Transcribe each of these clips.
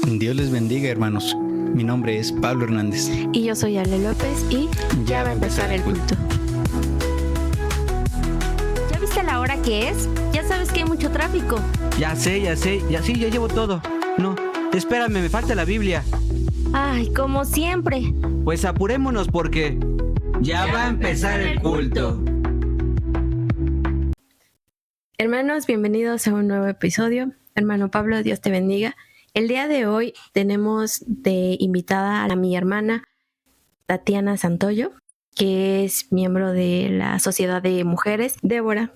Dios les bendiga, hermanos. Mi nombre es Pablo Hernández. Y yo soy Ale López y ya va a empezar el culto. ¿Ya viste la hora que es? Ya sabes que hay mucho tráfico. Ya llevo todo. No, espérame, me falta la Biblia. Ay, como siempre. Pues apurémonos porque ya va a empezar el culto. Hermanos, bienvenidos a un nuevo episodio. Hermano Pablo, Dios te bendiga. El día de hoy tenemos de invitada a mi hermana Tatiana Santoyo, que es miembro de la Sociedad de Mujeres Débora.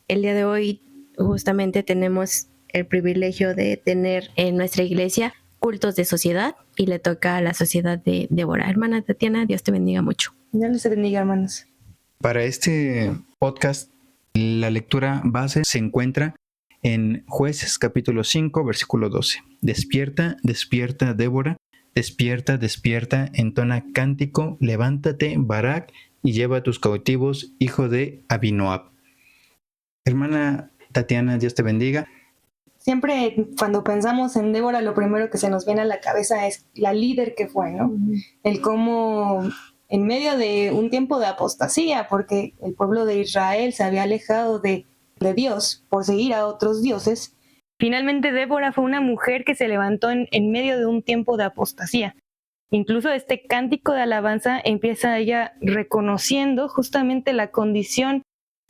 El día de hoy justamente tenemos el privilegio de tener en nuestra iglesia cultos de sociedad y le toca a la Sociedad de Débora. Hermana Tatiana, Dios te bendiga mucho. Dios les bendiga, hermanos. Para este podcast, la lectura base se encuentra en Jueces capítulo 5, versículo 12. Despierta, despierta, Débora, despierta, despierta, entona cántico, levántate, Barak, y lleva a tus cautivos, hijo de Abinoab. Hermana Tatiana, Dios te bendiga. Siempre cuando pensamos en Débora, lo primero que se nos viene a la cabeza es la líder que fue, ¿no? El cómo en medio de un tiempo de apostasía, porque el pueblo de Israel se había alejado de Dios por seguir a otros dioses, finalmente Débora fue una mujer que se levantó en medio de un tiempo de apostasía. Incluso este cántico de alabanza empieza ella reconociendo justamente la condición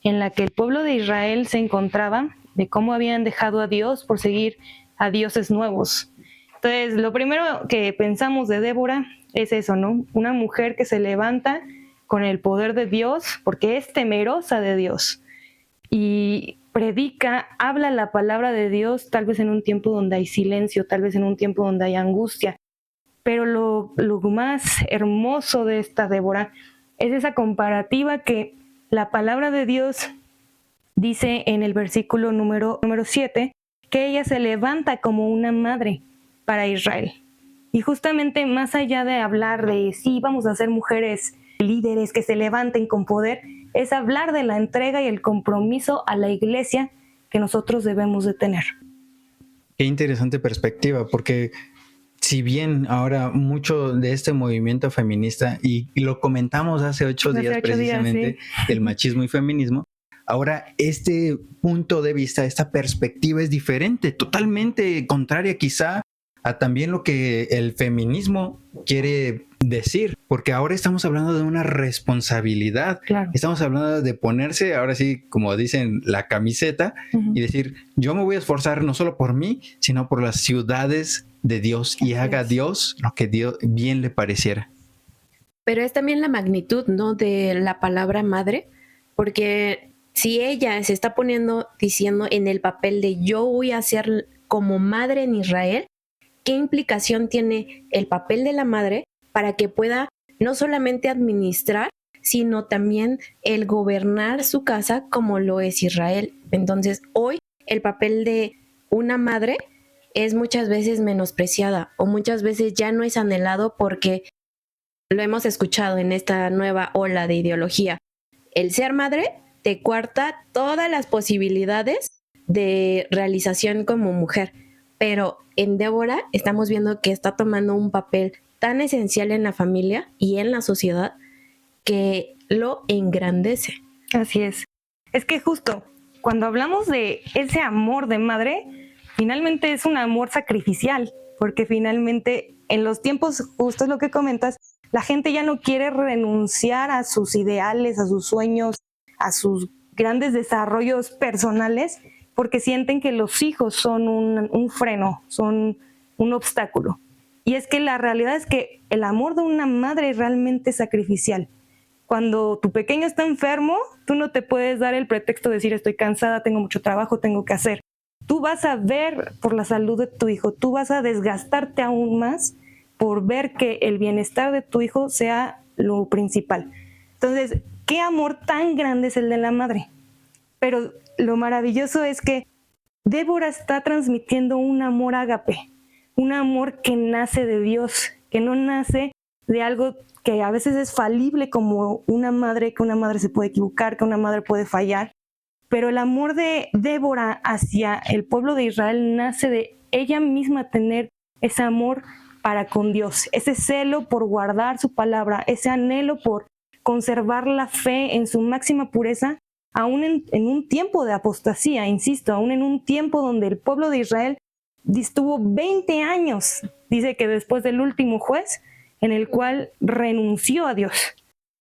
en la que el pueblo de Israel se encontraba, de cómo habían dejado a Dios por seguir a dioses nuevos. Entonces, lo primero que pensamos de Débora es eso, ¿no? Una mujer que se levanta con el poder de Dios porque es temerosa de Dios y predica, habla la palabra de Dios, tal vez en un tiempo donde hay silencio, tal vez en un tiempo donde hay angustia. Pero lo más hermoso de esta Débora es esa comparativa que la palabra de Dios dice en el versículo número 7, que ella se levanta como una madre para Israel. Y justamente más allá de hablar de sí, vamos a ser mujeres líderes que se levanten con poder, es hablar de la entrega y el compromiso a la iglesia que nosotros debemos de tener. Qué interesante perspectiva, porque si bien ahora mucho de este movimiento feminista, y lo comentamos hace 8 días precisamente, sí, del machismo y feminismo, ahora este punto de vista, esta perspectiva es diferente, totalmente contraria quizá a también lo que el feminismo quiere decir, porque ahora estamos hablando de una responsabilidad, claro. Estamos hablando de ponerse, ahora sí, como dicen, la camiseta, y decir, yo me voy a esforzar no solo por mí, sino por las ciudades de Dios, y haga Dios lo que Dios bien le pareciera. Pero es también la magnitud, ¿no?, de la palabra madre, porque si ella se está diciendo en el papel de yo voy a ser como madre en Israel, ¿qué implicación tiene el papel de la madre para que pueda no solamente administrar, sino también el gobernar su casa como lo es Israel? Entonces, hoy el papel de una madre es muchas veces menospreciada o muchas veces ya no es anhelado porque lo hemos escuchado en esta nueva ola de ideología. El ser madre te coarta todas las posibilidades de realización como mujer, pero en Débora estamos viendo que está tomando un papel tan esencial en la familia y en la sociedad que lo engrandece. Así es. Es que justo cuando hablamos de ese amor de madre, finalmente es un amor sacrificial, porque finalmente en los tiempos justos, lo que comentas, la gente ya no quiere renunciar a sus ideales, a sus sueños, a sus grandes desarrollos personales, porque sienten que los hijos son un freno, son un obstáculo. Y es que la realidad es que el amor de una madre es realmente sacrificial. Cuando tu pequeño está enfermo, tú no te puedes dar el pretexto de decir estoy cansada, tengo mucho trabajo, tengo que hacer. Tú vas a ver por la salud de tu hijo, tú vas a desgastarte aún más por ver que el bienestar de tu hijo sea lo principal. Entonces, ¿qué amor tan grande es el de la madre? Pero lo maravilloso es que Débora está transmitiendo un amor ágape, un amor que nace de Dios, que no nace de algo que a veces es falible como una madre, que una madre se puede equivocar, que una madre puede fallar. Pero el amor de Débora hacia el pueblo de Israel nace de ella misma tener ese amor para con Dios, ese celo por guardar su palabra, ese anhelo por conservar la fe en su máxima pureza, aún en un tiempo de apostasía, insisto, aún en un tiempo donde el pueblo de Israel estuvo 20 años, dice que después del último juez, en el cual renunció a Dios.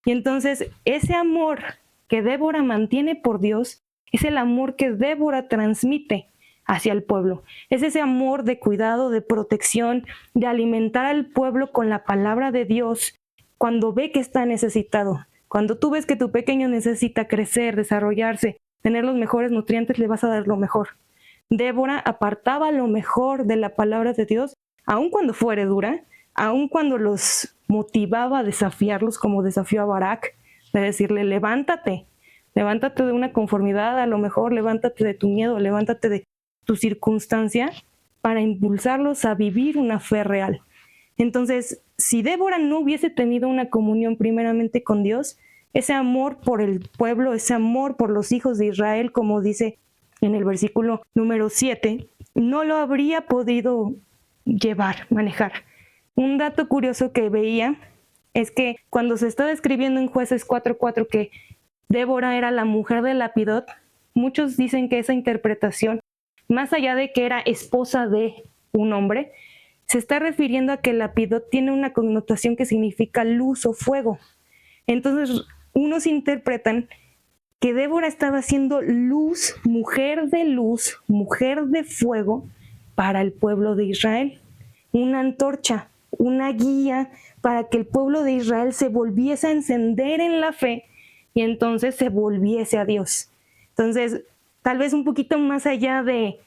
Y entonces ese amor que Débora mantiene por Dios es el amor que Débora transmite hacia el pueblo. Es ese amor de cuidado, de protección, de alimentar al pueblo con la palabra de Dios cuando ve que está necesitado. Cuando tú ves que tu pequeño necesita crecer, desarrollarse, tener los mejores nutrientes, le vas a dar lo mejor. Débora apartaba lo mejor de la palabra de Dios, aun cuando fuere dura, aun cuando los motivaba a desafiarlos, como desafió a Barak, de decirle, levántate de una conformidad, a lo mejor levántate de tu miedo, levántate de tu circunstancia, para impulsarlos a vivir una fe real. Entonces, si Débora no hubiese tenido una comunión primeramente con Dios, ese amor por el pueblo, ese amor por los hijos de Israel, como dice en el versículo número 7, no lo habría podido manejar. Un dato curioso que veía es que cuando se está describiendo en Jueces 4:4 que Débora era la mujer de Lapidot, muchos dicen que esa interpretación, más allá de que era esposa de un hombre, se está refiriendo a que Lapidot tiene una connotación que significa luz o fuego. Entonces, unos interpretan que Débora estaba siendo luz, mujer de fuego para el pueblo de Israel. Una antorcha, una guía para que el pueblo de Israel se volviese a encender en la fe y entonces se volviese a Dios. Entonces, tal vez un poquito más allá de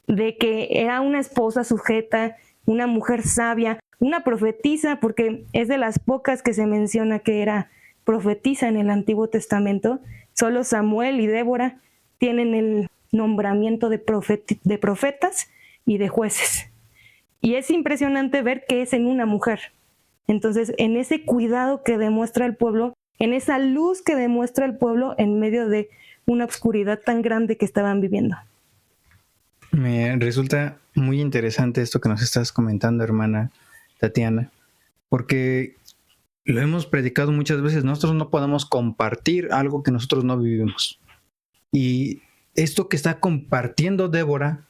que era una esposa sujeta, una mujer sabia, una profetisa, porque es de las pocas que se menciona que era profetisa en el Antiguo Testamento. Solo Samuel y Débora tienen el nombramiento de profetas y de jueces. Y es impresionante ver que es en una mujer. Entonces, en ese cuidado que demuestra el pueblo, en esa luz que demuestra el pueblo en medio de una oscuridad tan grande que estaban viviendo. Me resulta muy interesante esto que nos estás comentando, hermana Tatiana, porque lo hemos predicado muchas veces. Nosotros no podemos compartir algo que nosotros no vivimos. Y esto que está compartiendo Débora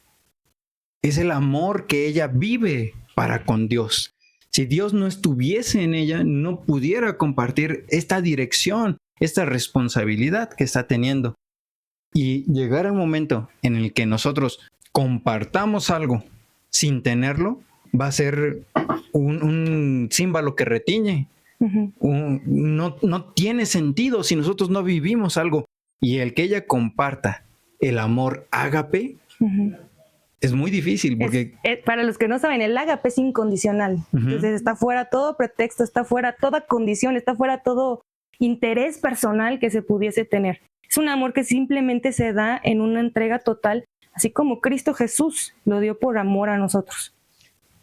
es el amor que ella vive para con Dios. Si Dios no estuviese en ella, no pudiera compartir esta dirección, esta responsabilidad que está teniendo. Y llegar al momento en el que nosotros compartamos algo sin tenerlo, va a ser un címbalo que retiñe. Uh-huh. No tiene sentido si nosotros no vivimos algo. Y el que ella comparta el amor ágape, uh-huh, es muy difícil porque... para los que no saben, el ágape es incondicional. Uh-huh. Entonces está fuera todo pretexto, está fuera toda condición, está fuera todo interés personal que se pudiese tener. Es un amor que simplemente se da en una entrega total, así como Cristo Jesús lo dio por amor a nosotros.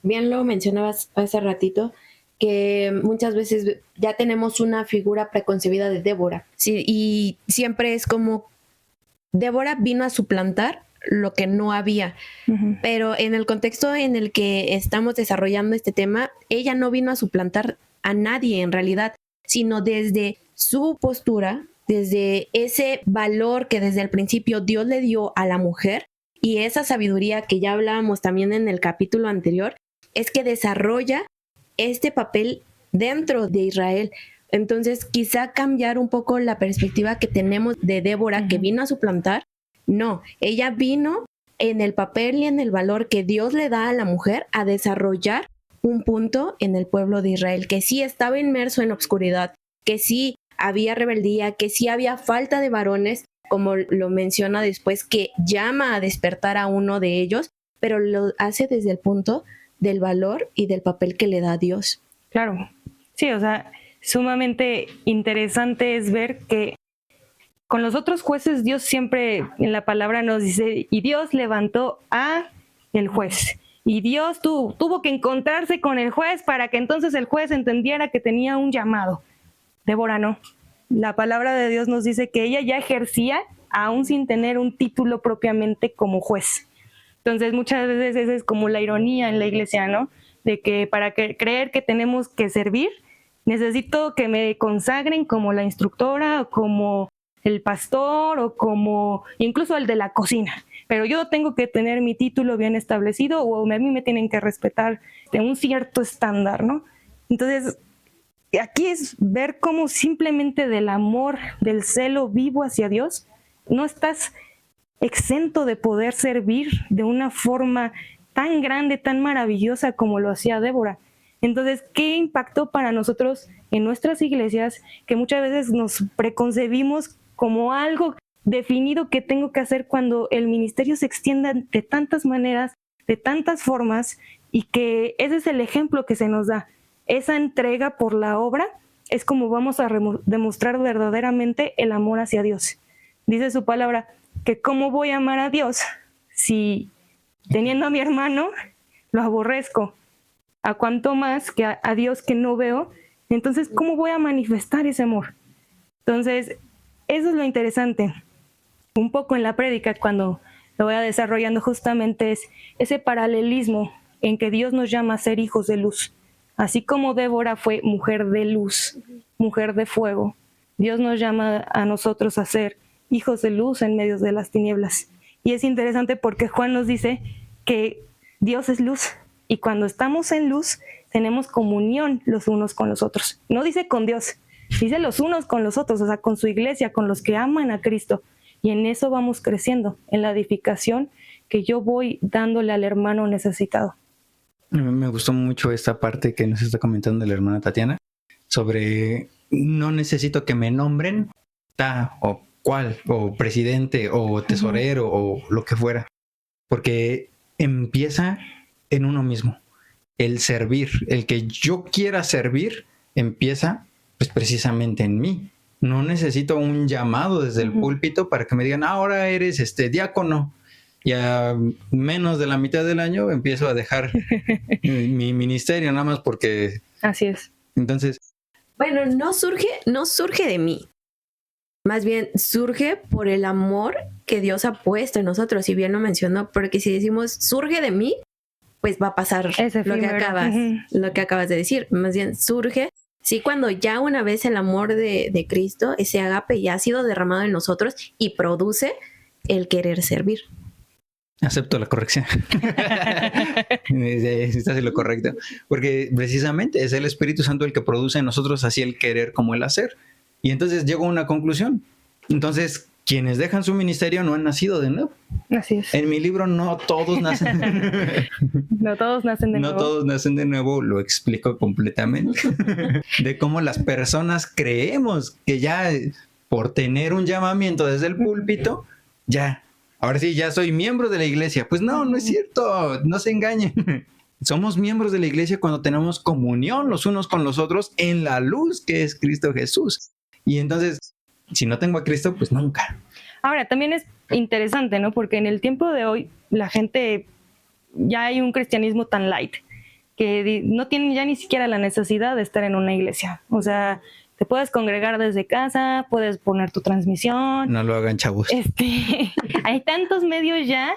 Bien lo mencionabas hace ratito, que muchas veces ya tenemos una figura preconcebida de Débora. Sí, y siempre es como Débora vino a suplantar lo que no había. Uh-huh. Pero en el contexto en el que estamos desarrollando este tema, ella no vino a suplantar a nadie en realidad, sino desde su postura, desde ese valor que desde el principio Dios le dio a la mujer y esa sabiduría que ya hablábamos también en el capítulo anterior, es que desarrolla este papel dentro de Israel. Entonces, quizá cambiar un poco la perspectiva que tenemos de Débora, uh-huh, que vino a suplantar. No, ella vino en el papel y en el valor que Dios le da a la mujer a desarrollar un punto en el pueblo de Israel, que sí estaba inmerso en obscuridad, que sí había rebeldía, que sí había falta de varones, como lo menciona después, que llama a despertar a uno de ellos, pero lo hace desde el punto del valor y del papel que le da Dios. Claro, sí, o sea, sumamente interesante es ver que con los otros jueces Dios siempre en la palabra nos dice, y Dios levantó a el juez, y Dios tuvo que encontrarse con el juez para que entonces el juez entendiera que tenía un llamado. Débora no. La palabra de Dios nos dice que ella ya ejercía aún sin tener un título propiamente como juez. Entonces muchas veces es como la ironía en la iglesia, ¿no? de que para creer que tenemos que servir, necesito que me consagren como la instructora o como el pastor o como incluso el de la cocina. Pero yo tengo que tener mi título bien establecido o a mí me tienen que respetar de un cierto estándar, ¿no? Entonces, aquí es ver cómo simplemente del amor, del celo vivo hacia Dios, no estás exento de poder servir de una forma tan grande, tan maravillosa como lo hacía Débora. Entonces, ¿qué impactó para nosotros en nuestras iglesias que muchas veces nos preconcebimos como algo definido que tengo que hacer cuando el ministerio se extienda de tantas maneras, de tantas formas, y que ese es el ejemplo que se nos da? Esa entrega por la obra es como vamos a demostrar verdaderamente el amor hacia Dios. Dice su palabra que cómo voy a amar a Dios si teniendo a mi hermano lo aborrezco, a cuanto más que a Dios que no veo. Entonces, ¿cómo voy a manifestar ese amor? Entonces, eso es lo interesante. Un poco en la prédica, cuando lo voy desarrollando, justamente es ese paralelismo en que Dios nos llama a ser hijos de luz. Así como Débora fue mujer de luz, mujer de fuego, Dios nos llama a nosotros a ser hijos de luz en medio de las tinieblas. Y es interesante porque Juan nos dice que Dios es luz y cuando estamos en luz tenemos comunión los unos con los otros. No dice con Dios, dice los unos con los otros, o sea, con su iglesia, con los que aman a Cristo. Y en eso vamos creciendo, en la edificación que yo voy dándole al hermano necesitado. Me gustó mucho esta parte que nos está comentando la hermana Tatiana sobre no necesito que me nombren o cual, o presidente, o tesorero, o lo que fuera, porque empieza en uno mismo. El servir, el que yo quiera servir, empieza pues precisamente en mí. No necesito un llamado desde el púlpito para que me digan, ahora eres diácono. Y a menos de la mitad del año empiezo a dejar mi ministerio, nada más porque... Así es. Entonces... Bueno, no surge de mí. Más bien surge por el amor que Dios ha puesto en nosotros. Si bien lo mencionó, porque si decimos surge de mí, pues va a pasar lo que acabas de decir. Más bien surge, sí, cuando ya una vez el amor de Cristo, ese agape ya ha sido derramado en nosotros y produce el querer servir. Acepto la corrección. Estás en lo correcto. Porque precisamente es el Espíritu Santo el que produce en nosotros así el querer como el hacer. Y entonces llego a una conclusión. Entonces, quienes dejan su ministerio no han nacido de nuevo. Así es. En mi libro no todos nacen de nuevo. No todos nacen de nuevo. No todos nacen de nuevo, lo explico completamente. De cómo las personas creemos que ya por tener un llamamiento desde el púlpito, ya, ahora sí, ya soy miembro de la iglesia. Pues no, no es cierto, no se engañen. Somos miembros de la iglesia cuando tenemos comunión los unos con los otros en la luz que es Cristo Jesús. Y entonces, si no tengo a Cristo, pues nunca. Ahora, también es interesante, ¿no? Porque en el tiempo de hoy, la gente, ya hay un cristianismo tan light, que no tienen ya ni siquiera la necesidad de estar en una iglesia. O sea, te puedes congregar desde casa, puedes poner tu transmisión. No lo hagan, chavos. Hay tantos medios ya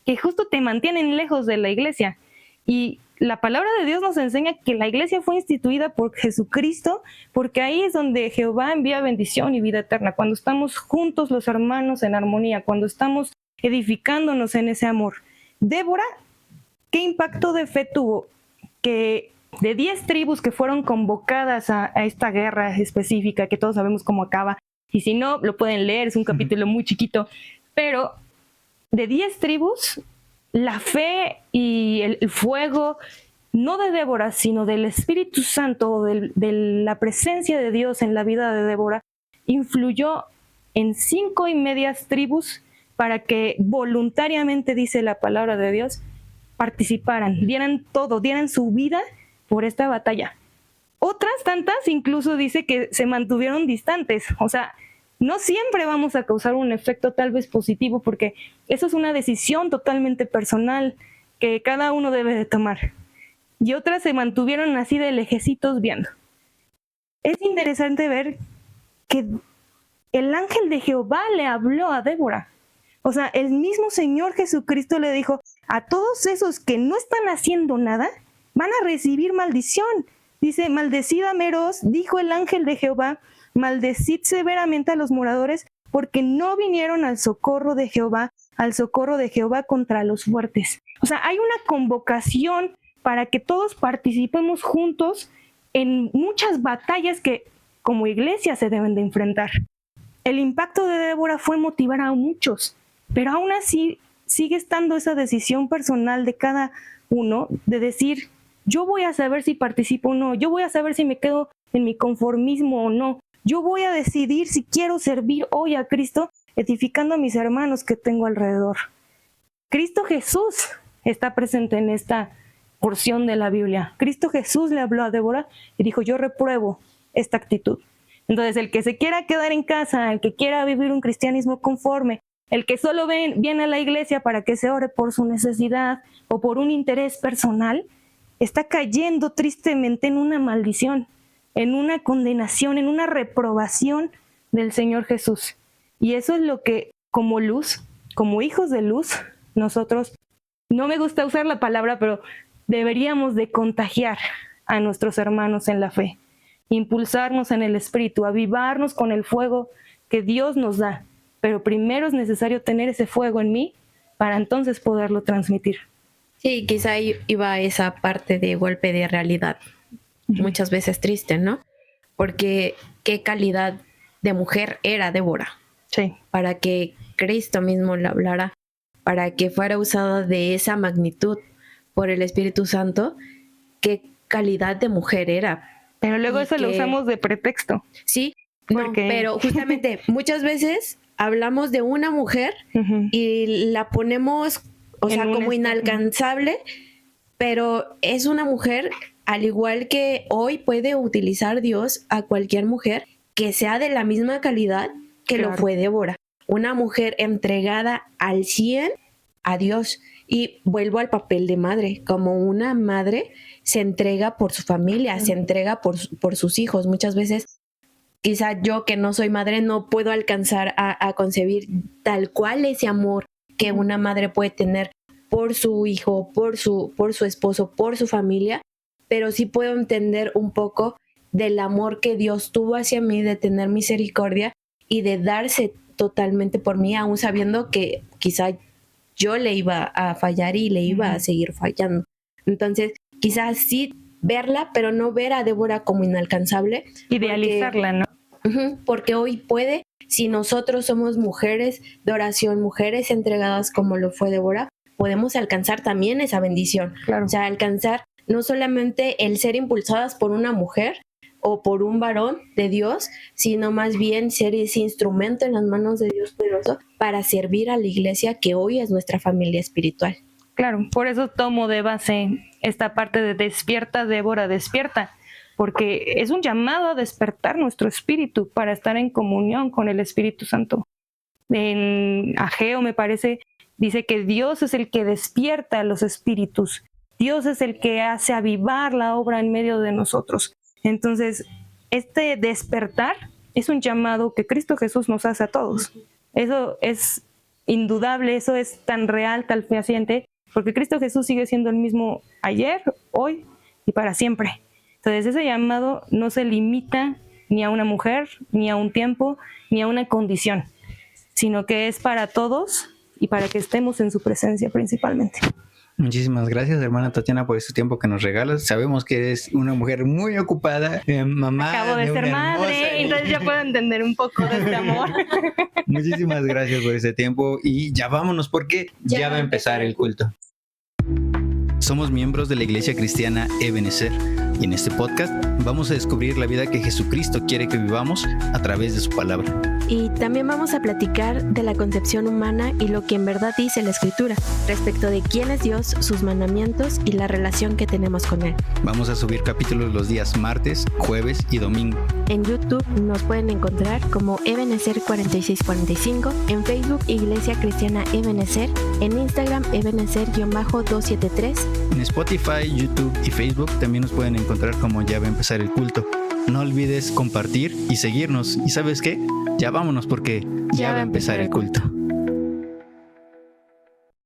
que justo te mantienen lejos de la iglesia. Y la palabra de Dios nos enseña que la iglesia fue instituida por Jesucristo, porque ahí es donde Jehová envía bendición y vida eterna, cuando estamos juntos los hermanos en armonía, cuando estamos edificándonos en ese amor. Débora, ¿qué impacto de fe tuvo? Que de 10 tribus que fueron convocadas a esta guerra específica, que todos sabemos cómo acaba, y si no, lo pueden leer, es un capítulo muy chiquito, pero de 10 tribus... La fe y el fuego, no de Débora, sino del Espíritu Santo, de la presencia de Dios en la vida de Débora, influyó en 5 y medias tribus para que voluntariamente, dice la palabra de Dios, participaran, dieran todo, dieran su vida por esta batalla. Otras tantas incluso dice que se mantuvieron distantes, o sea, no siempre vamos a causar un efecto tal vez positivo, porque eso es una decisión totalmente personal que cada uno debe de tomar. Y otras se mantuvieron así de lejecitos viendo. Es interesante ver que el ángel de Jehová le habló a Débora. O sea, el mismo Señor Jesucristo le dijo, a todos esos que no están haciendo nada, van a recibir maldición. Dice, maldecid a Meroz, dijo el ángel de Jehová, maldecid severamente a los moradores, porque no vinieron al socorro de Jehová contra los fuertes. O sea, hay una convocación para que todos participemos juntos en muchas batallas que como iglesia se deben de enfrentar. El impacto de Débora fue motivar a muchos, pero aún así sigue estando esa decisión personal de cada uno de decir, yo voy a saber si participo o no, yo voy a saber si me quedo en mi conformismo o no, yo voy a decidir si quiero servir hoy a Cristo edificando a mis hermanos que tengo alrededor. Cristo Jesús está presente en esta porción de la Biblia. Cristo Jesús le habló a Débora y dijo, yo repruebo esta actitud. Entonces, el que se quiera quedar en casa, el que quiera vivir un cristianismo conforme, el que solo viene a la iglesia para que se ore por su necesidad o por un interés personal, está cayendo tristemente en una maldición, en una condenación, en una reprobación del Señor Jesús. Y eso es lo que, como luz, como hijos de luz, nosotros, no me gusta usar la palabra, pero deberíamos de contagiar a nuestros hermanos en la fe, impulsarnos en el espíritu, avivarnos con el fuego que Dios nos da. Pero primero es necesario tener ese fuego en mí para entonces poderlo transmitir. Sí, quizá iba esa parte de golpe de realidad, muchas veces triste, ¿no? Porque qué calidad de mujer era Débora. Sí. Para que Cristo mismo le hablara, para que fuera usada de esa magnitud por el Espíritu Santo, qué calidad de mujer era. Pero luego eso lo usamos de pretexto. Sí, porque... no, pero justamente muchas veces hablamos de una mujer y la ponemos, o sea, como inalcanzable, pero es una mujer, al igual que hoy puede utilizar Dios a cualquier mujer que sea de la misma calidad que lo fue Débora. Una mujer entregada al 100 a Dios. Y vuelvo al papel de madre. Como una madre se entrega por su familia, se entrega por sus hijos. Muchas veces, quizá yo que no soy madre, no puedo alcanzar a concebir tal cual ese amor que una madre puede tener por su hijo, por su esposo, por su familia, pero sí puedo entender un poco del amor que Dios tuvo hacia mí, de tener misericordia y de darse totalmente por mí, aún sabiendo que quizá yo le iba a fallar y le iba a seguir fallando. Entonces, quizás sí verla, pero no ver a Débora como inalcanzable. Idealizarla, ¿no? Porque hoy puede, si nosotros somos mujeres de oración, mujeres entregadas como lo fue Débora, podemos alcanzar también esa bendición. Claro. O sea, alcanzar no solamente el ser impulsadas por una mujer o por un varón de Dios, sino más bien ser ese instrumento en las manos de Dios poderoso para servir a la iglesia que hoy es nuestra familia espiritual. Claro, por eso tomo de base esta parte de despierta, Débora, despierta, porque es un llamado a despertar nuestro espíritu para estar en comunión con el Espíritu Santo. En Ageo, me parece, dice que Dios es el que despierta a los espíritus, Dios es el que hace avivar la obra en medio de nosotros. Entonces, este despertar es un llamado que Cristo Jesús nos hace a todos. Eso es indudable, eso es tan real, tan fehaciente, porque Cristo Jesús sigue siendo el mismo ayer, hoy y para siempre. Entonces, ese llamado no se limita ni a una mujer, ni a un tiempo, ni a una condición, sino que es para todos y para que estemos en su presencia principalmente. Muchísimas gracias, hermana Tatiana, por este tiempo que nos regalas. Sabemos que eres una mujer muy ocupada, mamá. Acabo de ser madre, entonces ya puedo entender un poco de este amor. Muchísimas gracias por este tiempo y ya vámonos porque ya va a empezar el culto. Somos miembros de la Iglesia Cristiana Ebenezer y en este podcast vamos a descubrir la vida que Jesucristo quiere que vivamos a través de su palabra. Y también vamos a platicar de la concepción humana y lo que en verdad dice la Escritura respecto de quién es Dios, sus mandamientos y la relación que tenemos con Él. Vamos a subir capítulos los días martes, jueves y domingo. En YouTube nos pueden encontrar como Ebenezer 4645, en Facebook Iglesia Cristiana Ebenezer, en Instagram Ebenezer-273. En Spotify, YouTube y Facebook también nos pueden encontrar como Ya va a empezar el culto. No olvides compartir y seguirnos. ¿Y sabes qué? Ya vámonos porque ya va a empezar el culto.